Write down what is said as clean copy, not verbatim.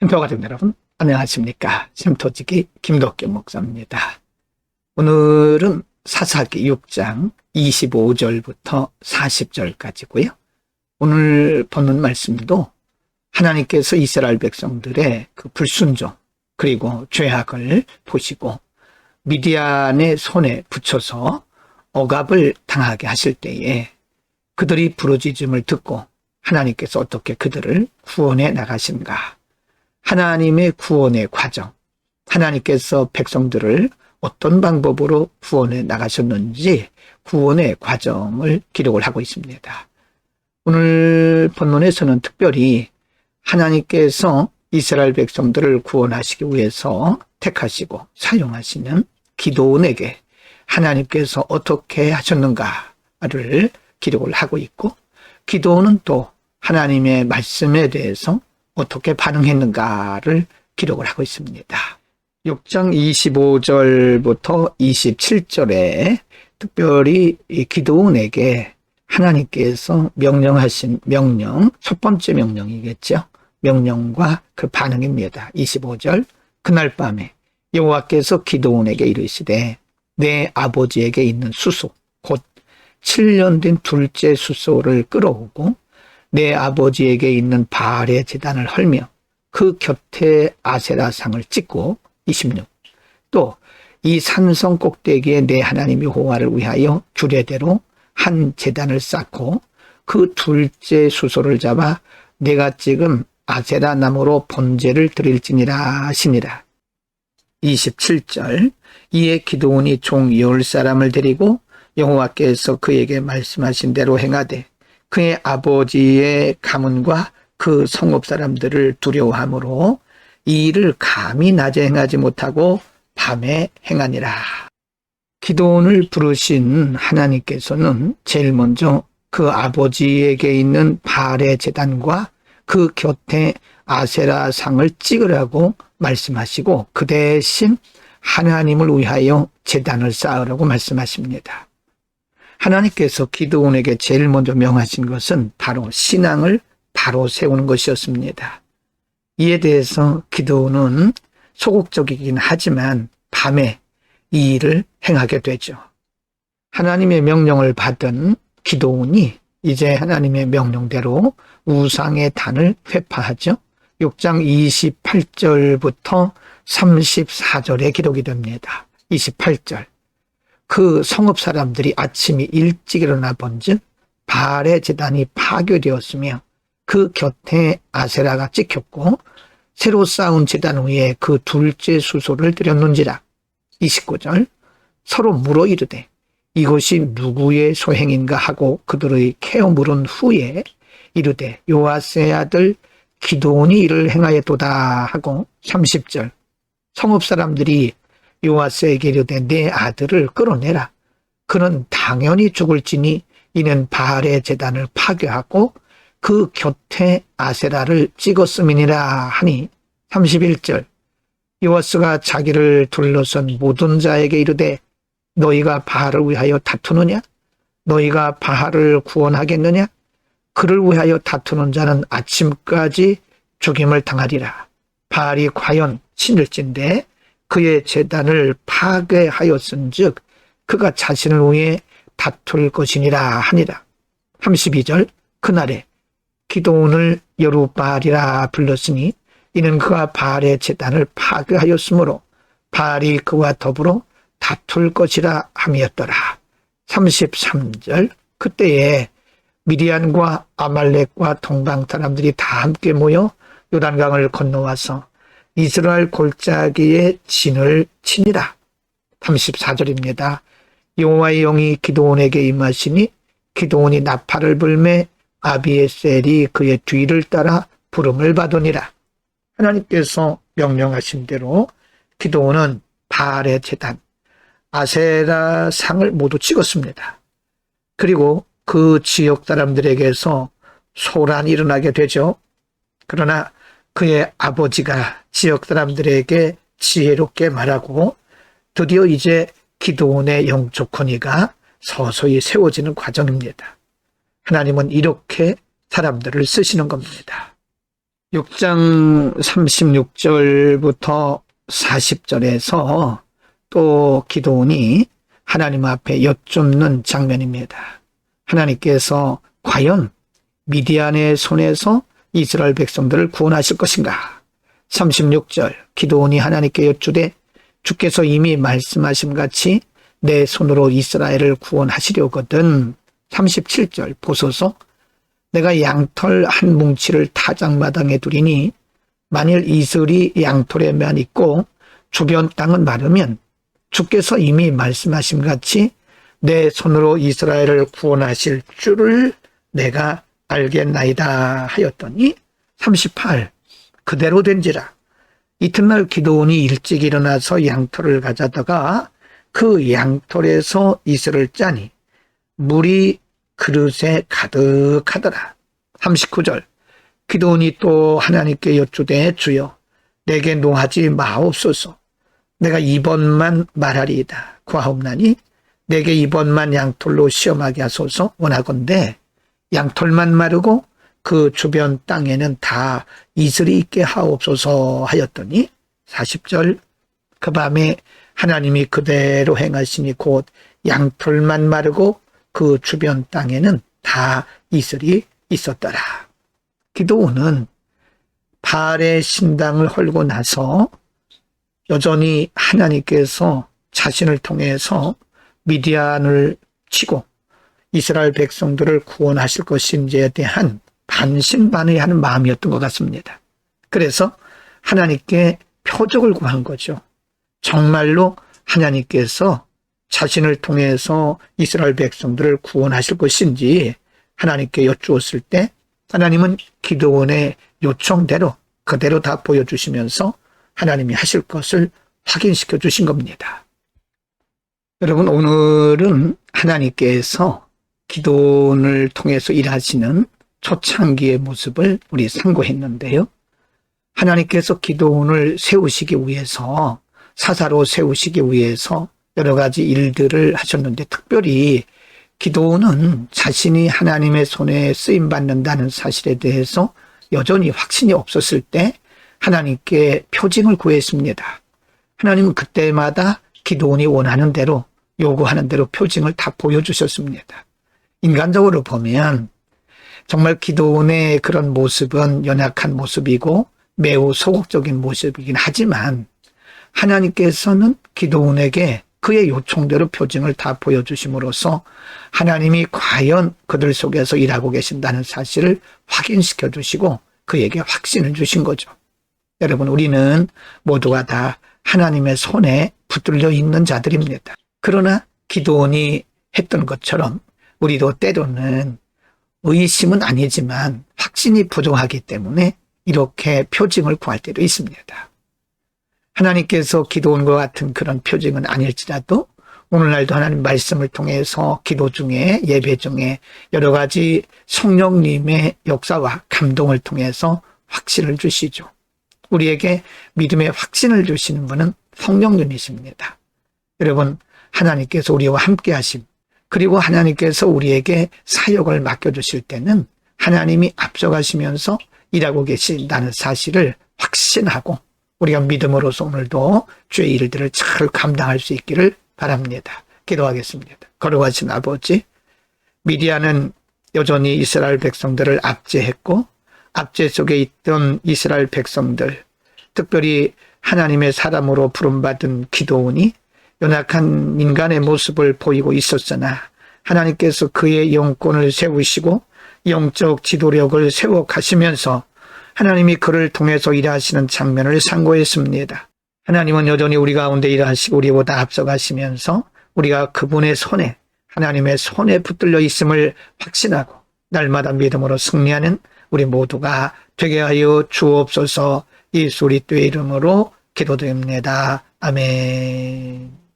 쉼터 가족 여러분, 안녕하십니까? 쉼터지기 김덕기 목사입니다. 오늘은 사사기 6장 25절부터 40절까지고요. 오늘 보는 말씀도 하나님께서 이스라엘 백성들의 그 불순종 그리고 죄악을 보시고 미디안의 손에 붙여서 억압을 당하게 하실 때에 그들이 부르짖음을 듣고 하나님께서 어떻게 그들을 구원해 나가신가, 하나님의 구원의 과정, 하나님께서 백성들을 어떤 방법으로 구원해 나가셨는지 구원의 과정을 기록을 하고 있습니다. 오늘 본문에서는 특별히 하나님께서 이스라엘 백성들을 구원하시기 위해서 택하시고 사용하시는 기드온에게 하나님께서 어떻게 하셨는가를 기록을 하고 있고, 기드온은 또 하나님의 말씀에 대해서 어떻게 반응했는가를 기록을 하고 있습니다. 6장 25절부터 27절에 특별히 기드온에게 하나님께서 명령하신 명령, 첫 번째 명령이겠죠. 명령과 그 반응입니다. 25절, 그날 밤에 여호와께서 기드온에게 이르시되 내 아버지에게 있는 수소, 곧 7년 된 둘째 수소를 끌어오고 내 아버지에게 있는 바알의 제단을 헐며 그 곁에 아세라상을 찍고, 26, 또 이 산성 꼭대기에 내 하나님 여호와를 위하여 규례대로 한 제단을 쌓고 그 둘째 수소를 잡아 내가 지금 아세라 나무로 번제를 드릴지니라 하시니라. 27절, 이에 기드온이 종 10사람을 데리고 여호와께서 그에게 말씀하신 대로 행하되 그의 아버지의 가문과 그 성읍 사람들을 두려워하므로 이 일을 감히 낮에 행하지 못하고 밤에 행하니라. 기드온을 부르신 하나님께서는 제일 먼저 그 아버지에게 있는 바알의 제단과 그 곁에 아세라 상을 찍으라고 말씀하시고 그 대신 하나님을 위하여 제단을 쌓으라고 말씀하십니다. 하나님께서 기드온에게 제일 먼저 명하신 것은 바로 신앙을 바로 세우는 것이었습니다. 이에 대해서 기드온은 소극적이긴 하지만 밤에 이 일을 행하게 되죠. 하나님의 명령을 받은 기드온이 이제 하나님의 명령대로 우상의 단을 회파하죠. 6장 28절부터 34절에 기록이 됩니다. 28절, 그 성읍 사람들이 아침이 일찍 일어나 본즉 바알의 제단이 파괴되었으며 그 곁에 아세라가 찍혔고 새로 쌓은 제단 위에 그 둘째 수소를 드렸는지라. 29절, 서로 물어 이르되 이것이 누구의 소행인가 하고 그들의 캐어 물은 후에 이르되 요아스의 아들 기드온이 이를 행하였도다 하고, 30절, 성읍 사람들이 요아스에게 이르되 내 아들을 끌어내라. 그는 당연히 죽을지니 이는 바알의 제단을 파괴하고 그 곁에 아세라를 찍었음이니라 하니, 31절, 요아스가 자기를 둘러선 모든 자에게 이르되 너희가 바알을 위하여 다투느냐? 너희가 바알을 구원하겠느냐? 그를 위하여 다투는 자는 아침까지 죽임을 당하리라. 바알이 과연 신일진데 그의 제단을 파괴하였은즉 그가 자신을 위해 다툴 것이니라 하니라. 32절, 그날에 기드온을 여루바알이라 불렀으니 이는 그가 바알의 제단을 파괴하였으므로 바알이 그와 더불어 다툴 것이라 함이었더라. 33절, 그때에 미디안과 아말렉과 동방 사람들이 다 함께 모여 요단강을 건너와서 이스라엘 골짜기에 진을 치니라. 34절입니다. 여호와의 영이 기드온에게 임하시니 기드온이 나팔을 불매 아비에셀이 그의 뒤를 따라 부름을 받으니라. 하나님께서 명령하신 대로 기드온은 바알의 제단, 아세라 상을 모두 찍었습니다. 그리고 그 지역 사람들에게서 소란이 일어나게 되죠. 그러나 그의 아버지가 지역 사람들에게 지혜롭게 말하고 드디어 이제 기드온의 영적 권위가 서서히 세워지는 과정입니다. 하나님은 이렇게 사람들을 쓰시는 겁니다. 6장 36절부터 40절에서 또 기도원이 하나님 앞에 여쭙는 장면입니다. 하나님께서 과연 미디안의 손에서 이스라엘 백성들을 구원하실 것인가? 36절 기도원이 하나님께 여쭈되 주께서 이미 말씀하신 같이 내 손으로 이스라엘을 구원하시려거든. 37절 보소서 내가 양털 한 뭉치를 타작마당에 두리니 만일 이슬이 양털에만 있고 주변 땅은 마르면 주께서 이미 말씀하신 같이 내 손으로 이스라엘을 구원하실 줄을 내가 알겠나이다 하였더니 38 그대로 된지라. 이튿날 기도원이 일찍 일어나서 양털을 가져다가 그 양털에서 이슬을 짜니 물이 그릇에 가득하더라. 39절 기도원이 또 하나님께 여쭈되 주여 내게 노하지 마옵소서. 내가 이번만 말하리이다. 구하옵나니 내게 이번만 양털로 시험하게 하소서. 원하건대 양털만 마르고 그 주변 땅에는 다 이슬이 있게 하옵소서 하였더니 40절 그 밤에 하나님이 그대로 행하시니 곧 양털만 마르고 그 주변 땅에는 다 이슬이 있었더라. 기도원은 바알의 신당을 헐고 나서 여전히 하나님께서 자신을 통해서 미디안을 치고 이스라엘 백성들을 구원하실 것인지에 대한 반신반의하는 마음이었던 것 같습니다. 그래서 하나님께 표적을 구한 거죠. 정말로 하나님께서 자신을 통해서 이스라엘 백성들을 구원하실 것인지 하나님께 여쭈었을 때 하나님은 기도원의 요청대로 그대로 다 보여주시면서 하나님이 하실 것을 확인시켜 주신 겁니다. 여러분 오늘은 하나님께서 기도원을 통해서 일하시는 초창기의 모습을 우리 상고했는데요. 하나님께서 기도원을 세우시기 위해서 사사로 세우시기 위해서 여러 가지 일들을 하셨는데 특별히 기도원은 자신이 하나님의 손에 쓰임받는다는 사실에 대해서 여전히 확신이 없었을 때 하나님께 표징을 구했습니다. 하나님은 그때마다 기도원이 원하는 대로 요구하는 대로 표징을 다 보여주셨습니다. 인간적으로 보면 정말 기도원의 그런 모습은 연약한 모습이고 매우 소극적인 모습이긴 하지만 하나님께서는 기도원에게 그의 요청대로 표징을 다 보여주심으로써 하나님이 과연 그들 속에서 일하고 계신다는 사실을 확인시켜 주시고 그에게 확신을 주신 거죠. 여러분 우리는 모두가 다 하나님의 손에 붙들려 있는 자들입니다. 그러나 기도원이 했던 것처럼 우리도 때로는 의심은 아니지만 확신이 부족하기 때문에 이렇게 표징을 구할 때도 있습니다. 하나님께서 기도원과 같은 그런 표징은 아닐지라도 오늘날도 하나님 말씀을 통해서 기도 중에 예배 중에 여러 가지 성령님의 역사와 감동을 통해서 확신을 주시죠. 우리에게 믿음의 확신을 주시는 분은 성령님이십니다. 여러분 하나님께서 우리와 함께 하심 그리고 하나님께서 우리에게 사역을 맡겨주실 때는 하나님이 앞서가시면서 일하고 계신다는 사실을 확신하고 우리가 믿음으로서 오늘도 주의 일들을 잘 감당할 수 있기를 바랍니다. 기도하겠습니다. 걸어가신 아버지, 미디안은 여전히 이스라엘 백성들을 압제했고 압제 속에 있던 이스라엘 백성들, 특별히 하나님의 사람으로 부름받은 기도원이 연약한 인간의 모습을 보이고 있었으나 하나님께서 그의 영권을 세우시고 영적 지도력을 세워 가시면서 하나님이 그를 통해서 일하시는 장면을 상고했습니다. 하나님은 여전히 우리 가운데 일하시고 우리보다 앞서가시면서 우리가 그분의 손에 하나님의 손에 붙들려 있음을 확신하고 날마다 믿음으로 승리하는 우리 모두가 되게 하여 주옵소서. 예수 그리스도의 이름으로 기도드립니다. 아멘.